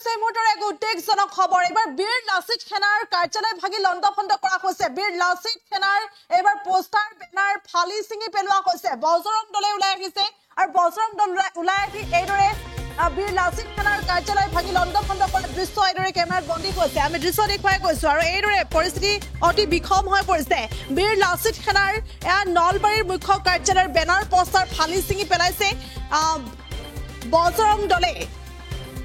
এক উদ্বেগজনক খবৰ এবাৰ বীৰ লাচিত সেনাৰ কাৰ্যালয় ভাগি লণ্ডভণ্ড কৰা হৈছে বীৰ লাচিত সেনাৰ এবাৰ পোষ্টাৰ বেনাৰ ফালি ছিঙি পেলোৱা হৈছে বজৰং দলে ওলাই আহিছে আৰু বজৰং দল ওলাই আহি এইদৰে বীৰ লাচিত সেনাৰ কাৰ্যালয় ভাগি লণ্ডভণ্ড কৰা দৃশ্য এইদৰে কেমেৰাত বন্দী হৈছে আমি দৃশ্য দেখুৱাই গৈছো আৰু এইদৰে পৰিস্থিতি অতি বিষম হৈ পৰিছে বীৰ লাচিত সেনাৰ নলবাৰীৰ মুখ্য কাৰ্যালয়ৰ বেনাৰ পোষ্টাৰ ফালি ছিঙি পেলাইছে বজৰং দলে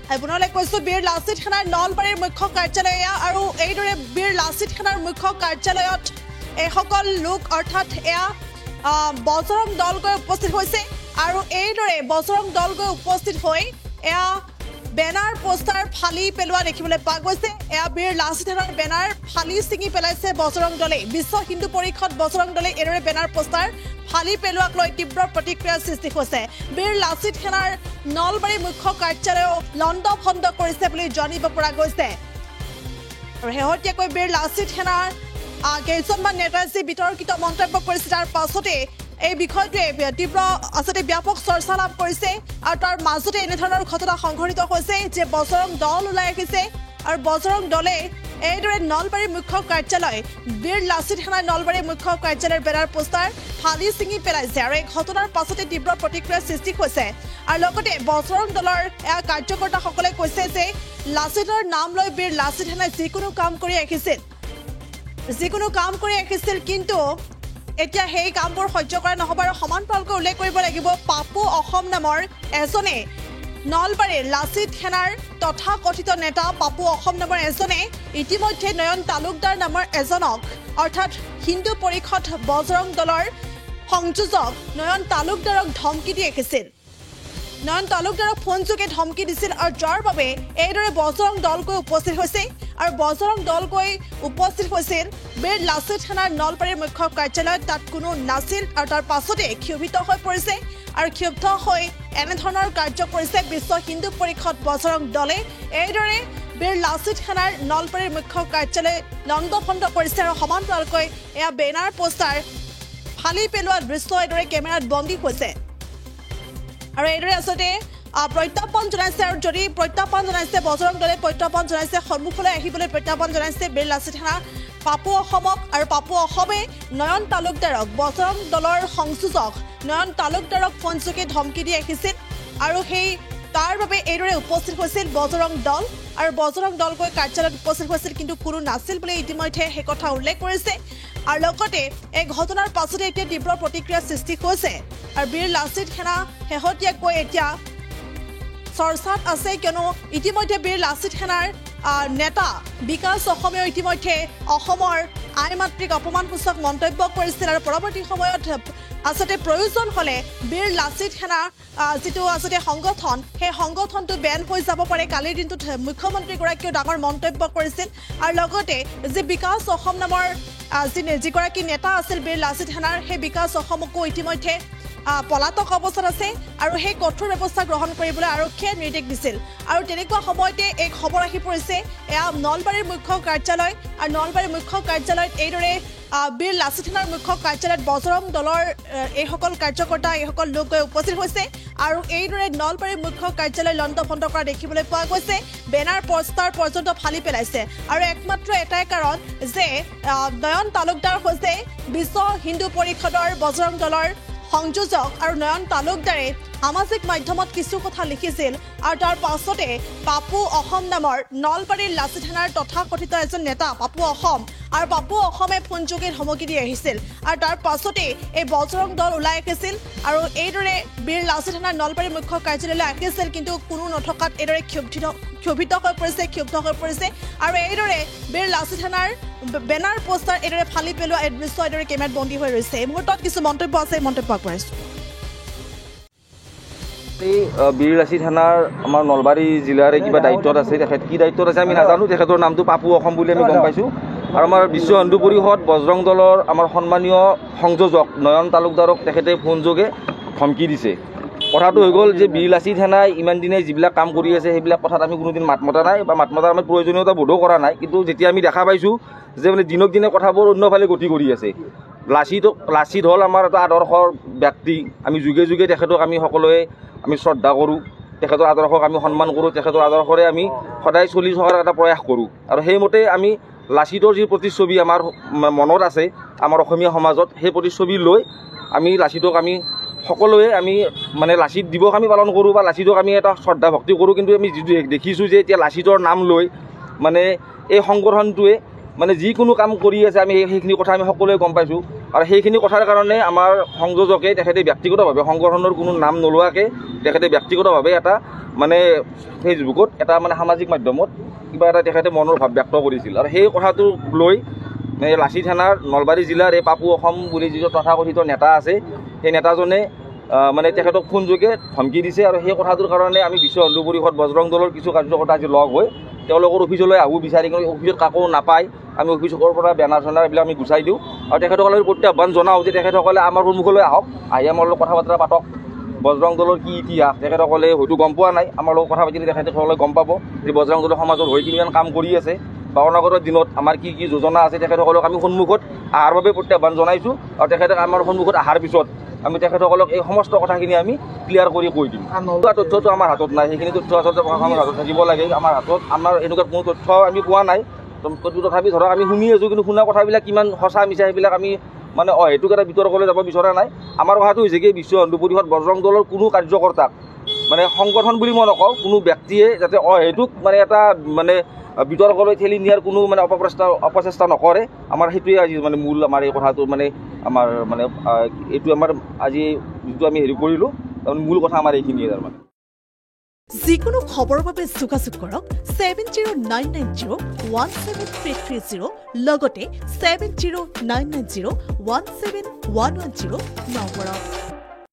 আপোনালোকে কৈছো বীৰ লাচিত সেনাৰ নলবাৰীৰ মুখ্য কাৰ্যালয় আৰু এইদৰে বীৰ লাচিত সেনাৰ মুখ্য কাৰ্যালয়ত এইসকল লোক অৰ্থাৎ বজৰং দল গৈ উপস্থিত হৈছে আৰু এইদৰে বজৰং দল গৈ উপস্থিত হৈ বেনাৰ পোষ্টাৰ ফালি পেলোৱা দেখিবলৈ পোৱা গৈছে বীৰ লাচিত সেনাৰ বেনাৰ ফালি ছিঙি পেলাইছে বজৰং দলে বিশ্ব হিন্দু পৰিষদ বজৰং দলে এইদৰে বেনাৰ পোষ্টাৰ ফালি পেলোৱাক লৈ তীব্ৰ প্ৰতিক্ৰিয়াৰ সৃষ্টি হৈছে বীৰ লাচিত সেনাৰ নলবাৰী মুখ্য কাৰ্যালয় লণ্ডভণ্ড কৰিছে বুলি জানিব পৰা গৈছে আৰু শেহতীয়াকৈ বীৰ লাচিত সেনাৰ কেইজনমান নেতাই যি বিতৰ্কিত মন্তব্য কৰিছে তাৰ পাছতে এই বিষয়টোৱে তীব্ৰ আচলতে ব্যাপক চৰ্চা লাভ কৰিছে আৰু তাৰ মাজতে এনেধৰণৰ ঘটনা সংঘটিত হৈছে যে বজৰং দল ওলাই আহিছে আৰু বজৰং দলে এইদৰে নলবাৰীৰ মুখ্য কাৰ্যালয় বীৰ লাচিত সেনাৰ নলবাৰীৰ মুখ্য কাৰ্যালয়ৰ বেনাৰ পোষ্টাৰ ফালি ছিঙি পেলাইছে আৰু এই ঘটনাৰ পাছতে তীব্ৰ প্ৰতিক্ৰিয়াৰ সৃষ্টি হৈছে আৰু লগতে বজৰং দলৰ কাৰ্যকৰ্তাসকলে কৈছে যে লাচিতৰ নাম লৈ বীৰ লাচিত সেনাই যিকোনো কাম কৰি ৰাখিছিল কিন্তু এতিয়া সেই কামবোৰ সহ্য কৰা নহব আৰু সমান্তৰালকৈ উল্লেখ কৰিব লাগিব পাপু অসম নামৰ এজনে নলবাৰীৰ লাচিত সেনাৰ তথাকথিত নেতা পাপু অসম নামৰ এজনে ইতিমধ্যে নয়ন তালুকদাৰ নামৰ এজনক অৰ্থাৎ হিন্দু পৰিষদ বজৰং দলৰ সংযোজক নয়ন তালুকদাৰক ধমকি দি ৰাখিছিল নয়ন তালুকদাৰক ফোনযোগে ধমকি দিছিল আৰু যাৰ বাবে এইদৰে বজৰং দল গৈ উপস্থিত হৈছে আৰু বজৰং দল গৈ উপস্থিত হৈছিল বীৰ লাচিত সেনাৰ নলবাৰীৰ মুখ্য কাৰ্যালয়ত তাত কোনো নাছিল আৰু তাৰ পাছতে ক্ষোভিত হৈ পৰিছে আৰু ক্ষুব্ধ হৈ এনেধৰণৰ কাৰ্য কৰিছে বিশ্ব হিন্দু পৰিষদ বজৰং দলে এইদৰে বীৰ লাচিত সেনাৰ নলবাৰীৰ মুখ্য কাৰ্যালয় লণ্ডভণ্ড কৰিছে আৰু সমান্তৰালকৈ বেনাৰ পোষ্টাৰ ফালি পেলোৱা দৃশ্য এইদৰে কেমেৰাত বন্দী হৈছে আৰু এইদৰে আচলতে প্ৰত্যাহ্বান জনাইছে আৰু যদি প্ৰত্যাহ্বান জনাইছে বজৰং দলে প্ৰত্যাহ্বান জনাইছে সন্মুখলৈ আহিবলৈ প্ৰত্যাহ্বান জনাইছে বীৰ লাচিত সেনা পাপু অসমক আৰু পাপু অসমে নয়ন তালুকদাৰক বজৰং দলৰ সংযোজক নয়ন তালুকদাৰক ফোনযোগে ধমকি দি ৰাখিছিল আৰু সেই তাৰ বাবে এইদৰে উপস্থিত হৈছিল বজৰং দল আৰু বজৰং দল গৈ কাৰ্যালয়ত উপস্থিত হৈছিল কিন্তু কোনো নাছিল বুলি ইতিমধ্যে সেই কথা উল্লেখ কৰিছে আৰু লগতে এই ঘটনাৰ পাছতে এতিয়া তীব্ৰ প্ৰতিক্ৰিয়াৰ সৃষ্টি হৈছে আৰু বীৰ লাচিত সেনা শেহতীয়াকৈ এতিয়া চৰ্চাত আছে কিয়নো ইতিমধ্যে বীৰ লাচিত সেনাৰ নেতা বিকাশ অসমেও ইতিমধ্যে অসমৰ আই মাতৃক অপমানসূচক মন্তব্য কৰিছিল আৰু পৰৱৰ্তী সময়ত আচলতে প্ৰয়োজন হ'লে বীৰ লাচিত সেনা যিটো আচলতে সংগঠন সেই সংগঠনটো বেন হৈ যাব পাৰে কালিৰ দিনটোত মুখ্যমন্ত্ৰীগৰাকীয়েও ডাঙৰ মন্তব্য কৰিছিল আৰু লগতে যি বিকাশ অসম নামৰ যিগৰাকী নেতা আছিল বীৰ লাচিত সেনাৰ সেই বিকাশ অসমকো ইতিমধ্যে পলাতক অৱস্থাত আছে আৰু সেই কঠোৰ ব্যৱস্থা গ্ৰহণ কৰিবলৈ আৰক্ষীয়ে নিৰ্দেশ দিছিল আৰু তেনেকুৱা সময়তে এক খবৰ আহি পৰিছে নলবাৰীৰ মুখ্য কাৰ্যালয় আৰু নলবাৰীৰ মুখ্য কাৰ্যালয়ত এইদৰে বীৰ লাচিত সেনাৰ মুখ্য কাৰ্যালয়ত বজৰং দলৰ এইসকল কাৰ্যকৰ্তা এইসকল লোক গৈ উপস্থিত হৈছে আৰু এইদৰে নলবাৰীৰ মুখ্য কাৰ্যালয় লণ্ডভণ্ড কৰা দেখিবলৈ পোৱা গৈছে বেনাৰ পোষ্টাৰ পৰ্যন্ত ফালি পেলাইছে আৰু একমাত্ৰ এটাই কাৰণ যে নয়ন তালুকদাৰ হৈছে বিশ্ব হিন্দু পৰিষদৰ বজৰং দলৰ সংযোজক আৰু নয়ন তালুকদাৰে সামাজিক মাধ্যমত কিছু কথা লিখিছিল আৰু তাৰ পাছতে পাপু অসম নামৰ নলবাৰীৰ লাচিত সেনাৰ তথাকথিত এজন নেতা পাপু অসম আৰু পাপু অসমে ফোনযোগে ধমকি দি আহিছিল আৰু তাৰ পাছতে এই বজৰং দল ওলাই আহিছিল আৰু এইদৰে বীৰ লাচিত সেনাৰ নলবাৰীৰ মুখ্য কাৰ্যালয়লৈ আহিছিল কিন্তু কোনো নথকাত এইদৰে ক্ষোভিত হৈ পৰিছে আৰু এইদৰে বীৰ লাচিত সেনাৰ বেনাৰ পোষ্টাৰ এইদৰে ফালি পেলোৱা এই দৃশ্য এইদৰে কেমেৰাত বন্দী হৈ ৰৈছে এই মুহূৰ্তত কিছু মন্তব্য আছে মন্তব্য কৰিছোঁ বীৰ লাচিত সেনাৰ আমাৰ নলবাৰী জিলাৰে কিবা দায়িত্বত আছে তেখেত কি দায়িত্বত আছে আমি নাজানো তেখেতৰ নামটো পাপু অসম বুলি আমি গম পাইছোঁ আৰু আমাৰ বিশ্ব হিন্দু পৰিষদ বজৰং দলৰ আমাৰ সন্মানীয় সংযোজক নয়ন তালুকদাৰক তেখেতে ফোনযোগে ধমকি দিছে কথাটো হৈ গ'ল যে বীৰ লাচিত সেনাই ইমান দিনে যিবিলাক কাম কৰি আছে সেইবিলাক কথাত আমি কোনোদিন মাত মতা নাই বা মাত মতাৰ আমাৰ প্ৰয়োজনীয়তা বোধো কৰা নাই কিন্তু যেতিয়া আমি দেখা পাইছোঁ যে মানে দিনক দিনে কথাবোৰ অন্যফালে গতি কৰি আছে লাচিত হ'ল আমাৰ এটা আদৰ্শৰ ব্যক্তি আমি যুগে যুগে তেখেতক আমি সকলোৱে আমি শ্ৰদ্ধা কৰোঁ তেখেতৰ আদৰ্শক আমি সন্মান কৰোঁ, তেখেতৰ আদৰ্শৰে আমি সদায় চলি থকাৰ এটা প্ৰয়াস কৰোঁ। আৰু সেইমতে আমি লাচিতৰ যি প্ৰতিচ্ছবি আমাৰ মনত আছে আমাৰ অসমীয়া সমাজত, সেই প্ৰতিচ্ছবি লৈ আমি লাচিতক আমি সকলোৱে আমি মানে লাচিত দিৱস আমি পালন কৰোঁ বা লাচিতক আমি এটা শ্ৰদ্ধা ভক্তি কৰোঁ। কিন্তু আমি যিটো দেখিছোঁ যে এতিয়া লাচিতৰ নাম লৈ মানে এই সংগঠনটোৱে মানে যিকোনো কাম কৰি আছে, আমি সেইখিনি কথা আমি সকলোৱে গম পাইছোঁ। আৰু সেইখিনি কথাৰ কাৰণে আমাৰ সংযোজকে তেখেতে ব্যক্তিগতভাৱে সংগঠনৰ কোনো নাম নোলোৱাকৈ তেখেতে ব্যক্তিগতভাৱে এটা মানে ফেচবুকত এটা মানে সামাজিক মাধ্যমত কিবা এটা তেখেতে মনৰ ভাৱ ব্যক্ত কৰিছিল। আৰু সেই কথাটো লৈ লাচিত সেনাৰ নলবাৰী জিলাৰ এই পাপু অসম বুলি যিটো তথাকথিত নেতা আছে, সেই নেতাজনে মানে তেখেতক ফোনযোগে ধমকি দিছে। আৰু সেই কথাটোৰ কাৰণে আমি বিশ্ব হিন্দু পৰিষদ বজৰং দলৰ কিছু কাৰ্যকৰ্তা আজি লগ হৈ তেওঁলোকৰ অফিচলৈ আহোঁ, বিচাৰি কিনে অফিচত কাকো নাপায় আমি অফিচৰ পৰা বেনাৰ চেনাৰ এইবিলাক আমি গুচাই দিওঁ। আৰু তেখেতসকলে প্ৰত্যাহ্বান জনাওঁ যে তেখেতসকলে আমাৰ সন্মুখলৈ আহক, আহি আমাৰ লগত কথা বতৰা পাতক, বজৰং দলৰ কি ইতিহাস তেখেতসকলে হয়তো গম পোৱা নাই, আমাৰ লগত কথা পাতিলে তেখেতসকলে গম পাব যে বজৰং দলৰ সমাজত হৈ কিমান কাম কৰি আছে বা অনাগত দিনত আমাৰ কি কি যোজনা আছে তেখেতসকলক আমি সন্মুখত অহাৰ বাবে প্ৰত্যাহ্বান জনাইছোঁ। আৰু তেখেতে আমাৰ সন্মুখত অহাৰ পিছত আমি তেখেতসকলক এই সমস্ত কথাখিনি আমি ক্লিয়াৰ কৰি কৈ দিম। তথ্যটো আমাৰ হাতত নাই, সেইখিনি তথ্য আচলতে প্ৰশাসনৰ হাতত থাকিব লাগে। আমাৰ হাতত আমাৰ এনেকুৱা কোনো তথ্য আমি পোৱা নাই। তথাপি ধৰক আমি শুনি আছোঁ, কিন্তু শুনা কথাবিলাক কিমান সঁচা মিছা সেইবিলাক আমি মানে অহেতুক এটা বিতৰ্কলৈ যাব বিচৰা নাই। আমাৰ কথাটো হৈছে কি বিশ্ব হিন্দু পৰিষদ বজৰং দলৰ কোনো কাৰ্যকৰ্তাক মানে সংগঠন বুলি মই নকওঁ, কোনো ব্যক্তিয়ে যাতে অহেতুক মানে এটা মানে বিতৰ্কলৈ ঠেলি নিয়াৰ কোনো মানে অপচেষ্টা নকৰে। আমাৰ সেইটোৱে আজি মানে মূল আমাৰ এই কথাটো মানে আমাৰ মানে এইটো আমাৰ আজি যিটো আমি হেৰি কৰিলোঁ মূল কথা আমাৰ এইখিনিয়ে। তাৰমানে যিকোনো খবৰৰ বাবে যোগাযোগ কৰক 7099017330 লগতে 7099017110 নম্বৰত।